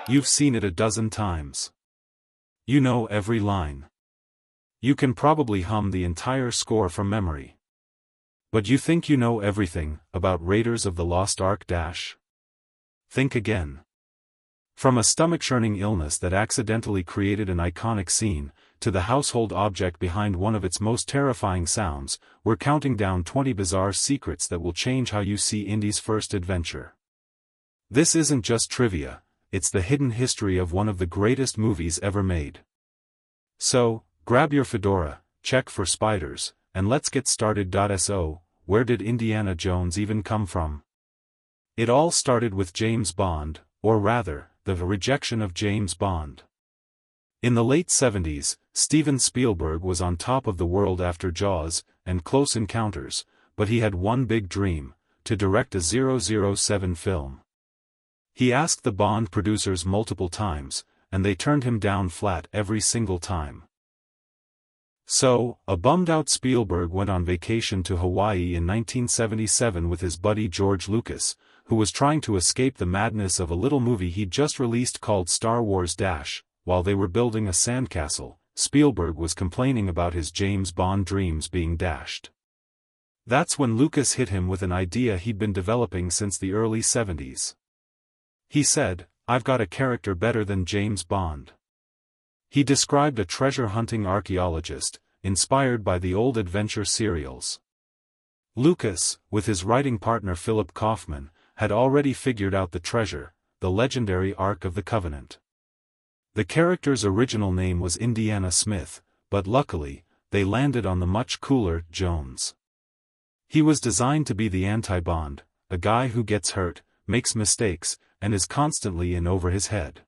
You've seen it a dozen times. You know every line. You can probably hum the entire score from memory. But you think you know everything about Raiders of the Lost Ark dash? Think again. From a stomach-churning illness that accidentally created an iconic scene, to the household object behind one of its most terrifying sounds, we're counting down 20 bizarre secrets that will change how you see Indy's first adventure. This isn't just trivia, it's the hidden history of one of the greatest movies ever made. So, grab your fedora, check for spiders, and let's get started. So, where did Indiana Jones even come from? It all started with James Bond, or rather, the rejection of James Bond. In the late 70s, Steven Spielberg was on top of the world after Jaws and Close Encounters, but he had one big dream: to direct a 007 film. He asked the Bond producers multiple times, and they turned him down flat every single time. So, a bummed-out Spielberg went on vacation to Hawaii in 1977 with his buddy George Lucas, who was trying to escape the madness of a little movie he'd just released called Star Wars Dash. While they were building a sandcastle, Spielberg was complaining about his James Bond dreams being dashed. That's when Lucas hit him with an idea he'd been developing since the early 70s. He said, "I've got a character better than James Bond." He described a treasure-hunting archaeologist, inspired by the old adventure serials. Lucas, with his writing partner Philip Kaufman, had already figured out the treasure, the legendary Ark of the Covenant. The character's original name was Indiana Smith, but luckily, they landed on the much cooler Jones. He was designed to be the anti-Bond, a guy who gets hurt, makes mistakes, and is constantly in over his head.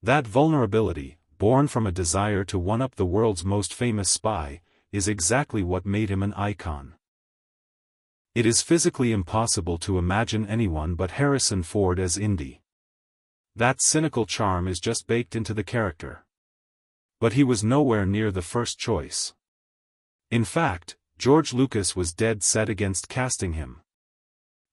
That vulnerability, born from a desire to one-up the world's most famous spy, is exactly what made him an icon. It is physically impossible to imagine anyone but Harrison Ford as Indy. That cynical charm is just baked into the character. But he was nowhere near the first choice. In fact, George Lucas was dead set against casting him.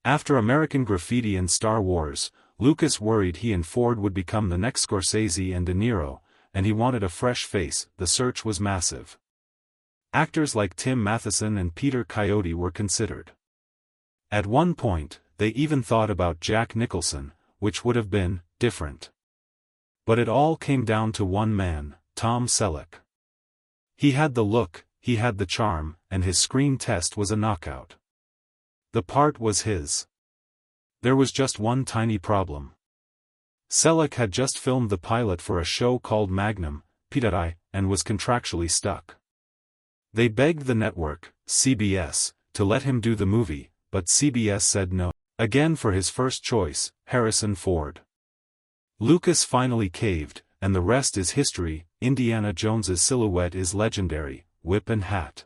After American Graffiti and Star Wars, Lucas worried he and Ford would become the next Scorsese and De Niro, and he wanted a fresh face. The search was massive. Actors like Tim Matheson and Peter Coyote were considered. At one point, they even thought about Jack Nicholson, which would have been different. But it all came down to one man, Tom Selleck. He had the look, he had the charm, and his screen test was a knockout. The part was his. There was just one tiny problem. Selleck had just filmed the pilot for a show called Magnum, PI, and was contractually stuck. They begged the network, CBS, to let him do the movie, but CBS said no. Again for his first choice, Harrison Ford. Lucas finally caved, and the rest is history. Indiana Jones's silhouette is legendary, whip and hat.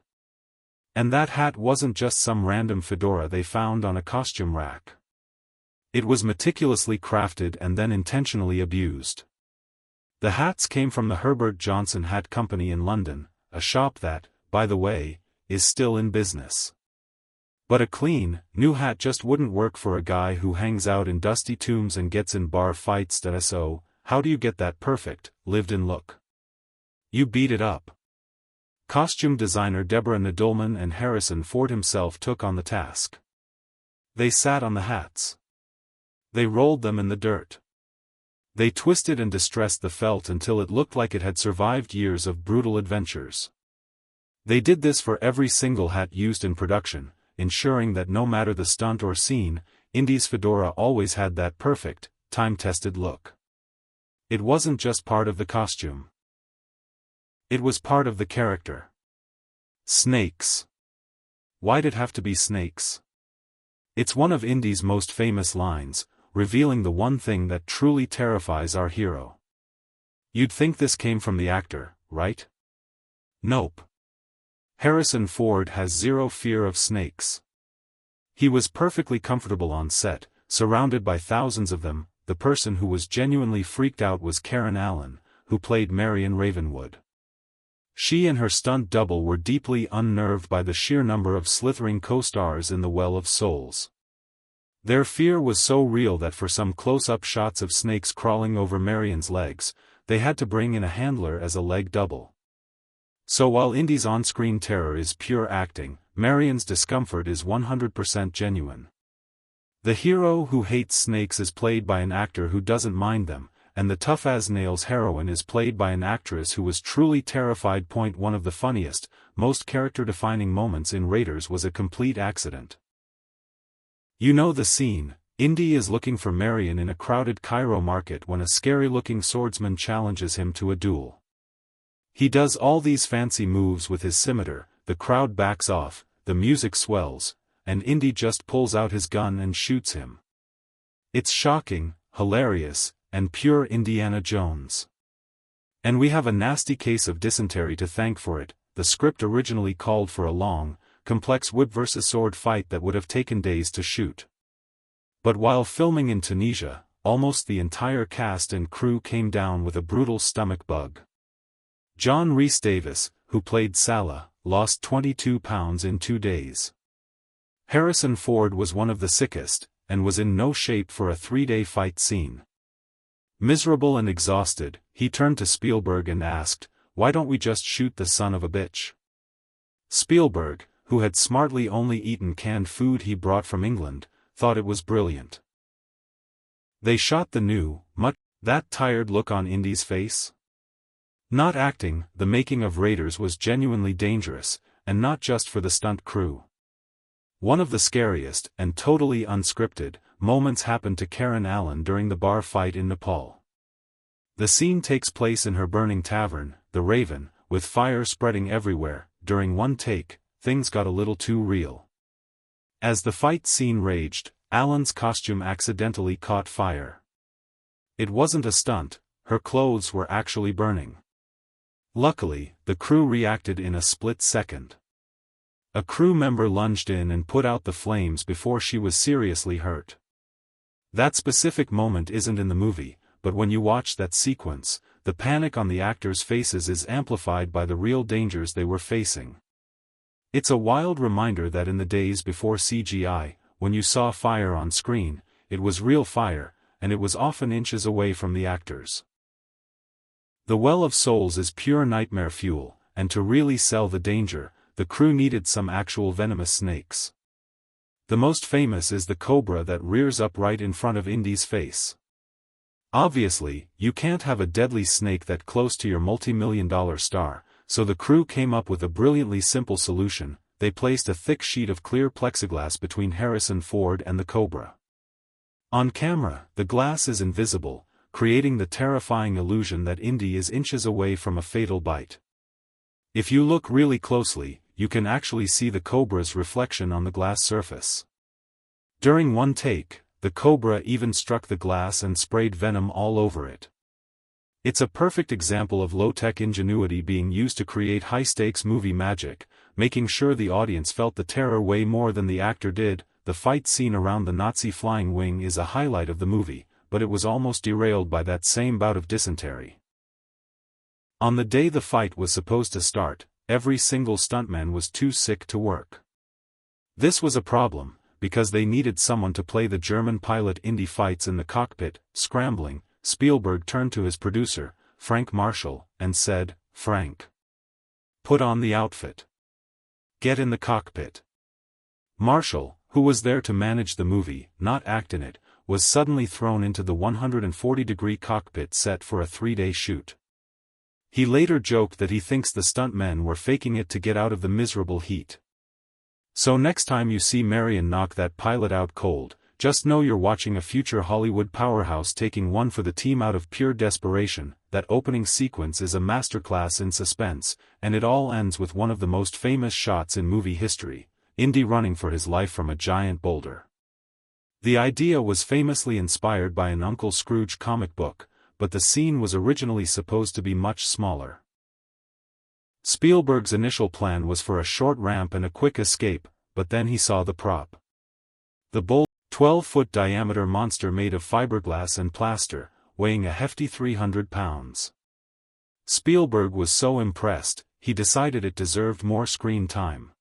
And that hat wasn't just some random fedora they found on a costume rack. It was meticulously crafted and then intentionally abused. The hats came from the Herbert Johnson Hat Company in London, a shop that, by the way, is still in business. But a clean, new hat just wouldn't work for a guy who hangs out in dusty tombs and gets in bar fights. So, how do you get that perfect, lived-in look? You beat it up. Costume designer Deborah Nadelman and Harrison Ford himself took on the task. They sat on the hats. They rolled them in the dirt. They twisted and distressed the felt until it looked like it had survived years of brutal adventures. They did this for every single hat used in production, ensuring that no matter the stunt or scene, Indy's fedora always had that perfect, time-tested look. It wasn't just part of the costume. It was part of the character. Snakes. Why'd it have to be snakes? It's one of Indy's most famous lines, revealing the one thing that truly terrifies our hero. You'd think this came from the actor, right? Nope. Harrison Ford has zero fear of snakes. He was perfectly comfortable on set, surrounded by thousands of them. The person who was genuinely freaked out was Karen Allen, who played Marion Ravenwood. She and her stunt double were deeply unnerved by the sheer number of slithering co-stars in the Well of Souls. Their fear was so real that for some close-up shots of snakes crawling over Marion's legs, they had to bring in a handler as a leg double. So while Indy's on-screen terror is pure acting, Marion's discomfort is 100% genuine. The hero who hates snakes is played by an actor who doesn't mind them, and the tough-as-nails heroine is played by an actress who was truly terrified. One of the funniest, most character-defining moments in Raiders was a complete accident. You know the scene. Indy is looking for Marion in a crowded Cairo market when a scary-looking swordsman challenges him to a duel. He does all these fancy moves with his scimitar, the crowd backs off, the music swells, and Indy just pulls out his gun and shoots him. It's shocking, hilarious, and pure Indiana Jones. And we have a nasty case of dysentery to thank for it. The script originally called for a long, complex whip versus sword fight that would have taken days to shoot. But while filming in Tunisia, almost the entire cast and crew came down with a brutal stomach bug. John Rhys Davis, who played Salah, lost 22 pounds in 2 days. Harrison Ford was one of the sickest, and was in no shape for a 3-day fight scene. Miserable and exhausted, he turned to Spielberg and asked, "Why don't we just shoot the son of a bitch?" Spielberg, who had smartly only eaten canned food he brought from England, thought it was brilliant. They shot the new, that tired look on Indy's face? Not acting, the making of Raiders was genuinely dangerous, and not just for the stunt crew. One of the scariest, and totally unscripted, moments happened to Karen Allen during the bar fight in Nepal. The scene takes place in her burning tavern, the Raven, with fire spreading everywhere. During one take, things got a little too real. As the fight scene raged, Allen's costume accidentally caught fire. It wasn't a stunt, her clothes were actually burning. Luckily, the crew reacted in a split second. A crew member lunged in and put out the flames before she was seriously hurt. That specific moment isn't in the movie, but when you watch that sequence, the panic on the actors' faces is amplified by the real dangers they were facing. It's a wild reminder that in the days before CGI, when you saw fire on screen, it was real fire, and it was often inches away from the actors. The Well of Souls is pure nightmare fuel, and to really sell the danger, the crew needed some actual venomous snakes. The most famous is the cobra that rears up right in front of Indy's face. Obviously, you can't have a deadly snake that close to your multi-million-dollar star, so the crew came up with a brilliantly simple solution. They placed a thick sheet of clear plexiglass between Harrison Ford and the cobra. On camera, the glass is invisible, creating the terrifying illusion that Indy is inches away from a fatal bite. If you look really closely, you can actually see the cobra's reflection on the glass surface. During one take, the cobra even struck the glass and sprayed venom all over it. It's a perfect example of low-tech ingenuity being used to create high-stakes movie magic, making sure the audience felt the terror way more than the actor did. The fight scene around the Nazi flying wing is a highlight of the movie, but it was almost derailed by that same bout of dysentery. On the day the fight was supposed to start, every single stuntman was too sick to work. This was a problem, because they needed someone to play the German pilot. Indy fights in the cockpit, scrambling. Spielberg turned to his producer, Frank Marshall, and said, "Frank, put on the outfit. Get in the cockpit." Marshall, who was there to manage the movie, not act in it, was suddenly thrown into the 140-degree cockpit set for a 3-day shoot. He later joked that he thinks the stuntmen were faking it to get out of the miserable heat. So next time you see Marion knock that pilot out cold, just know you're watching a future Hollywood powerhouse taking one for the team out of pure desperation. That opening sequence is a masterclass in suspense, and it all ends with one of the most famous shots in movie history, Indy running for his life from a giant boulder. The idea was famously inspired by an Uncle Scrooge comic book, but the scene was originally supposed to be much smaller. Spielberg's initial plan was for a short ramp and a quick escape, but then he saw the prop. The 12-foot diameter monster made of fiberglass and plaster, weighing a hefty 300 pounds. Spielberg was so impressed, he decided it deserved more screen time.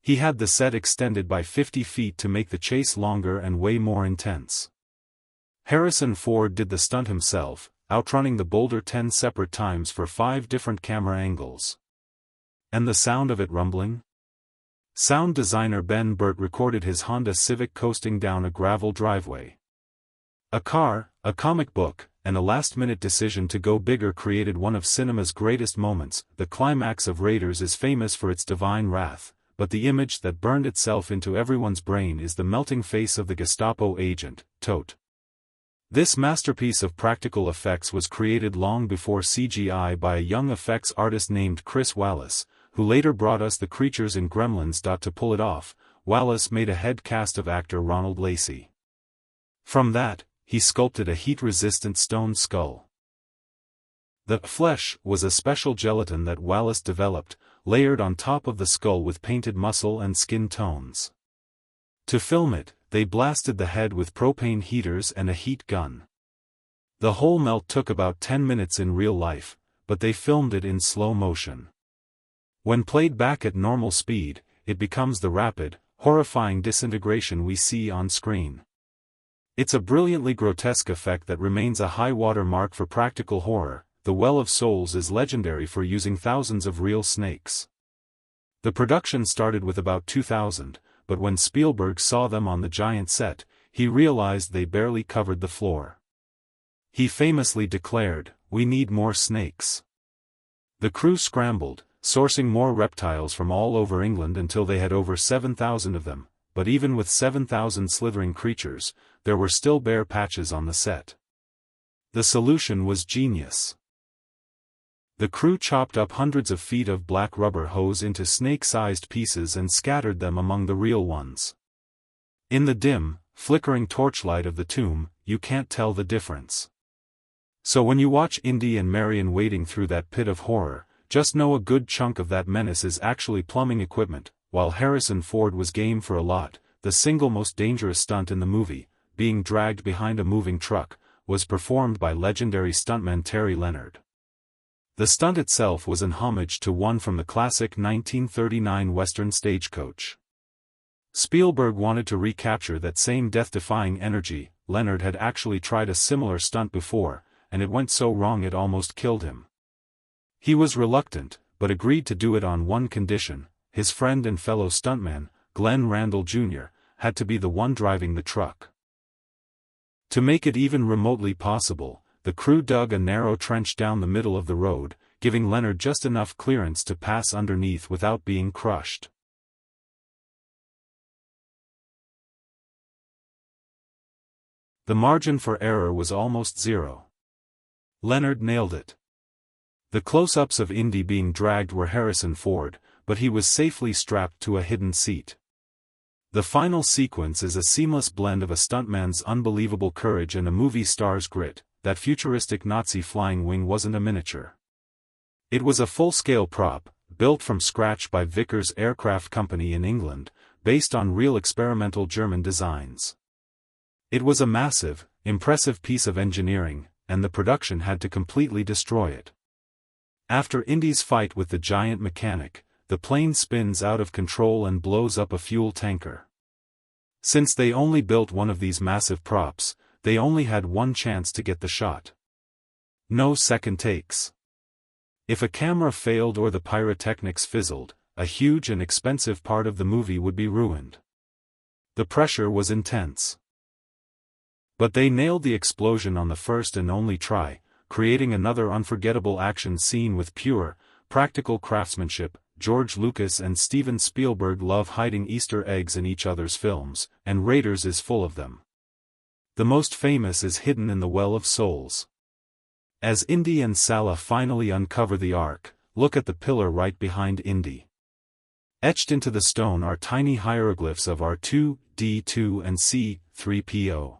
He had the set extended by 50 feet to make the chase longer and way more intense. Harrison Ford did the stunt himself, outrunning the boulder 10 separate times for 5 different camera angles. And the sound of it rumbling? Sound designer Ben Burt recorded his Honda Civic coasting down a gravel driveway. A car, a comic book, and a last-minute decision to go bigger created one of cinema's greatest moments. The climax of Raiders is famous for its divine wrath, but the image that burned itself into everyone's brain is the melting face of the Gestapo agent, Todt. This masterpiece of practical effects was created long before CGI by a young effects artist named Chris Wallace, who later brought us the creatures in Gremlins. To pull it off, Wallace made a head cast of actor Ronald Lacey. From that, he sculpted a heat-resistant stone skull. The flesh was a special gelatin that Wallace developed, layered on top of the skull with painted muscle and skin tones. To film it, they blasted the head with propane heaters and a heat gun. The whole melt took about 10 minutes in real life, but they filmed it in slow motion. When played back at normal speed, it becomes the rapid, horrifying disintegration we see on screen. It's a brilliantly grotesque effect that remains a high-water mark for practical horror. The Well of Souls is legendary for using thousands of real snakes. The production started with about 2,000, but when Spielberg saw them on the giant set, he realized they barely covered the floor. He famously declared, "We need more snakes." The crew scrambled, sourcing more reptiles from all over England until they had over 7,000 of them, but even with 7,000 slithering creatures, there were still bare patches on the set. The solution was genius. The crew chopped up hundreds of feet of black rubber hose into snake-sized pieces and scattered them among the real ones. In the dim, flickering torchlight of the tomb, you can't tell the difference. So when you watch Indy and Marion wading through that pit of horror, just know a good chunk of that menace is actually plumbing equipment. While Harrison Ford was game for a lot, the single most dangerous stunt in the movie, being dragged behind a moving truck, was performed by legendary stuntman Terry Leonard. The stunt itself was an homage to one from the classic 1939 Western Stagecoach. Spielberg wanted to recapture that same death-defying energy. Leonard had actually tried a similar stunt before, and it went so wrong it almost killed him. He was reluctant, but agreed to do it on one condition: his friend and fellow stuntman, Glenn Randall Jr., had to be the one driving the truck. To make it even remotely possible, the crew dug a narrow trench down the middle of the road, giving Leonard just enough clearance to pass underneath without being crushed. The margin for error was almost zero. Leonard nailed it. The close-ups of Indy being dragged were Harrison Ford, but he was safely strapped to a hidden seat. The final sequence is a seamless blend of a stuntman's unbelievable courage and a movie star's grit. That futuristic Nazi flying wing wasn't a miniature. It was a full-scale prop, built from scratch by Vickers Aircraft Company in England, based on real experimental German designs. It was a massive, impressive piece of engineering, and the production had to completely destroy it. After Indy's fight with the giant mechanic, the plane spins out of control and blows up a fuel tanker. Since they only built one of these massive props, they only had one chance to get the shot. No second takes. If a camera failed or the pyrotechnics fizzled, a huge and expensive part of the movie would be ruined. The pressure was intense. But they nailed the explosion on the first and only try, creating another unforgettable action scene with pure, practical craftsmanship. George Lucas and Steven Spielberg love hiding Easter eggs in each other's films, and Raiders is full of them. The most famous is hidden in the Well of Souls. As Indy and Sala finally uncover the Ark, look at the pillar right behind Indy. Etched into the stone are tiny hieroglyphs of R2-D2 and C-3PO.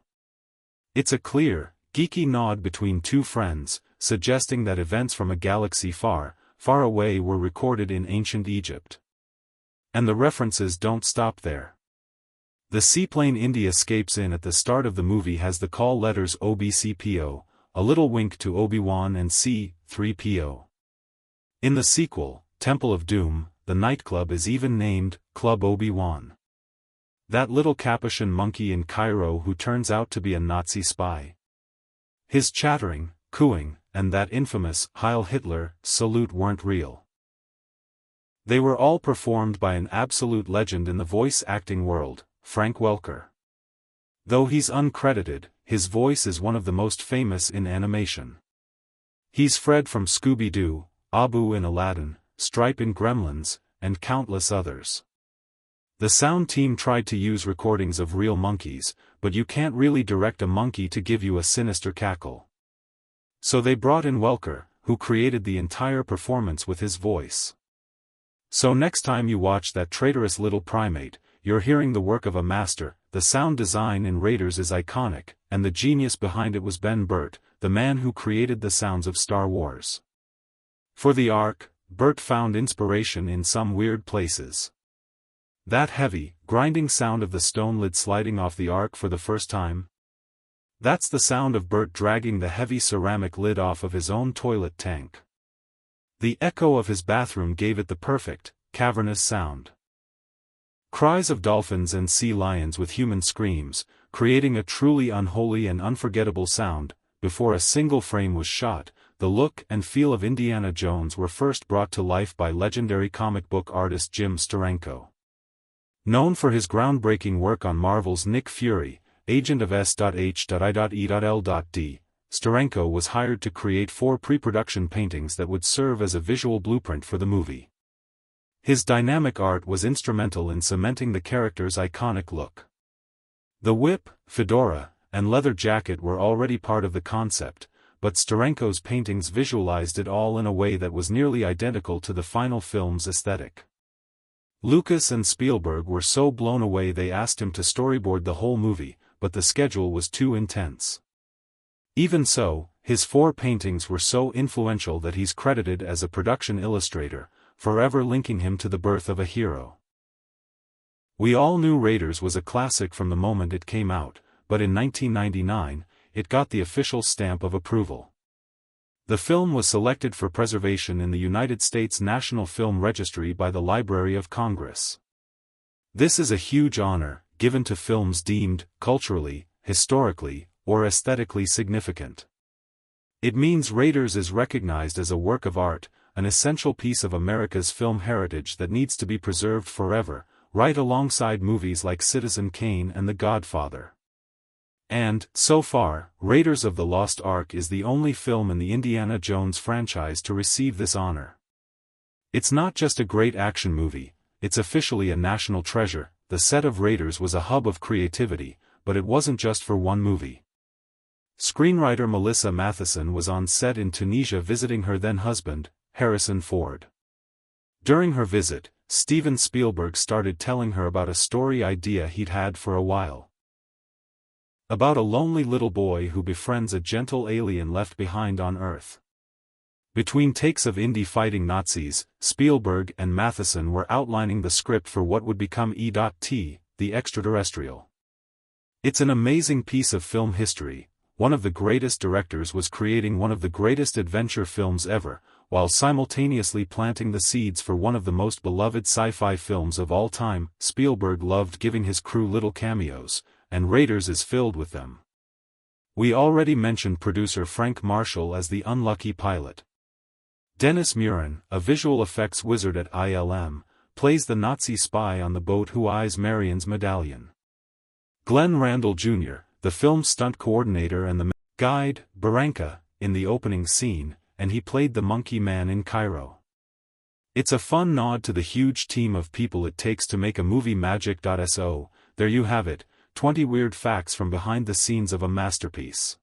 It's a clear, geeky nod between two friends, suggesting that events from a galaxy far, far away were recorded in ancient Egypt. And the references don't stop there. The seaplane Indy escapes in at the start of the movie has the call letters OBCPO, a little wink to Obi-Wan and C-3PO. In the sequel, Temple of Doom, the nightclub is even named Club Obi-Wan. That little Capuchin monkey in Cairo who turns out to be a Nazi spy. His chattering, cooing, and that infamous Heil Hitler salute weren't real. They were all performed by an absolute legend in the voice acting world, Frank Welker. Though he's uncredited, his voice is one of the most famous in animation. He's Fred from Scooby-Doo, Abu in Aladdin, Stripe in Gremlins, and countless others. The sound team tried to use recordings of real monkeys, but you can't really direct a monkey to give you a sinister cackle. So they brought in Welker, who created the entire performance with his voice. So next time you watch that traitorous little primate, you're hearing the work of a master. The sound design in Raiders is iconic, and the genius behind it was Ben Burtt, the man who created the sounds of Star Wars. For the Ark, Burtt found inspiration in some weird places. That heavy, grinding sound of the stone lid sliding off the Ark for the first time? That's the sound of Burtt dragging the heavy ceramic lid off of his own toilet tank. The echo of his bathroom gave it the perfect, cavernous sound. Cries of dolphins and sea lions with human screams, creating a truly unholy and unforgettable sound. Before a single frame was shot, the look and feel of Indiana Jones were first brought to life by legendary comic book artist Jim Steranko. Known for his groundbreaking work on Marvel's Nick Fury, agent of S.H.I.E.L.D., Steranko was hired to create 4 pre-production paintings that would serve as a visual blueprint for the movie. His dynamic art was instrumental in cementing the character's iconic look. The whip, fedora, and leather jacket were already part of the concept, but Steranko's paintings visualized it all in a way that was nearly identical to the final film's aesthetic. Lucas and Spielberg were so blown away they asked him to storyboard the whole movie, but the schedule was too intense. Even so, his 4 paintings were so influential that he's credited as a production illustrator, forever linking him to the birth of a hero. We all knew Raiders was a classic from the moment it came out, but in 1999, it got the official stamp of approval. The film was selected for preservation in the United States National Film Registry by the Library of Congress. This is a huge honor, given to films deemed, culturally, historically, or aesthetically significant. It means Raiders is recognized as a work of art, an essential piece of America's film heritage that needs to be preserved forever, right alongside movies like Citizen Kane and The Godfather. And, so far, Raiders of the Lost Ark is the only film in the Indiana Jones franchise to receive this honor. It's not just a great action movie, it's officially a national treasure. The set of Raiders was a hub of creativity, but it wasn't just for one movie. Screenwriter Melissa Matheson was on set in Tunisia visiting her then-husband, Harrison Ford. During her visit, Steven Spielberg started telling her about a story idea he'd had for a while. About a lonely little boy who befriends a gentle alien left behind on Earth. Between takes of Indy fighting Nazis, Spielberg and Matheson were outlining the script for what would become E.T., the extraterrestrial. It's an amazing piece of film history. One of the greatest directors was creating one of the greatest adventure films ever, while simultaneously planting the seeds for one of the most beloved sci-fi films of all time. Spielberg loved giving his crew little cameos, and Raiders is filled with them. We already mentioned producer Frank Marshall as the unlucky pilot. Dennis Muren, a visual effects wizard at ILM, plays the Nazi spy on the boat who eyes Marion's medallion. Glenn Randall Jr., the film's stunt coordinator and the guide, Barranca, in the opening scene, and he played the Monkey Man in Cairo. It's a fun nod to the huge team of people it takes to make a movie magic.so. There you have it, 20 weird facts from behind the scenes of a masterpiece.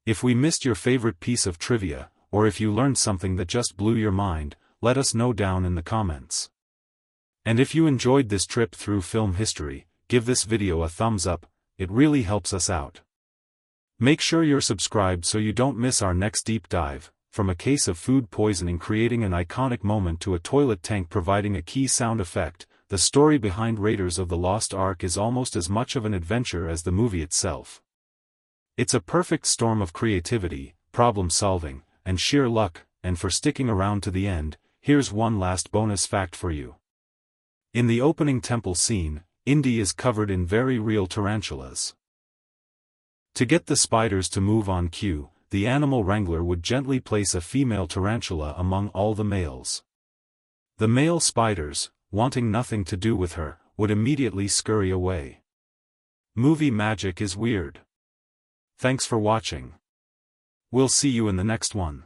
If we missed your favorite piece of trivia, or if you learned something that just blew your mind, let us know down in the comments. And if you enjoyed this trip through film history, give this video a thumbs up, it really helps us out. Make sure you're subscribed so you don't miss our next deep dive, from a case of food poisoning creating an iconic moment to a toilet tank providing a key sound effect. The story behind Raiders of the Lost Ark is almost as much of an adventure as the movie itself. It's a perfect storm of creativity, problem-solving, and sheer luck, and for sticking around to the end, Here's one last bonus fact for you. In the opening temple scene, Indy is covered in very real tarantulas. To get the spiders to move on cue, the animal wrangler would gently place a female tarantula among all the males. The male spiders, wanting nothing to do with her, would immediately scurry away. Movie magic is weird. Thanks for watching. We'll see you in the next one.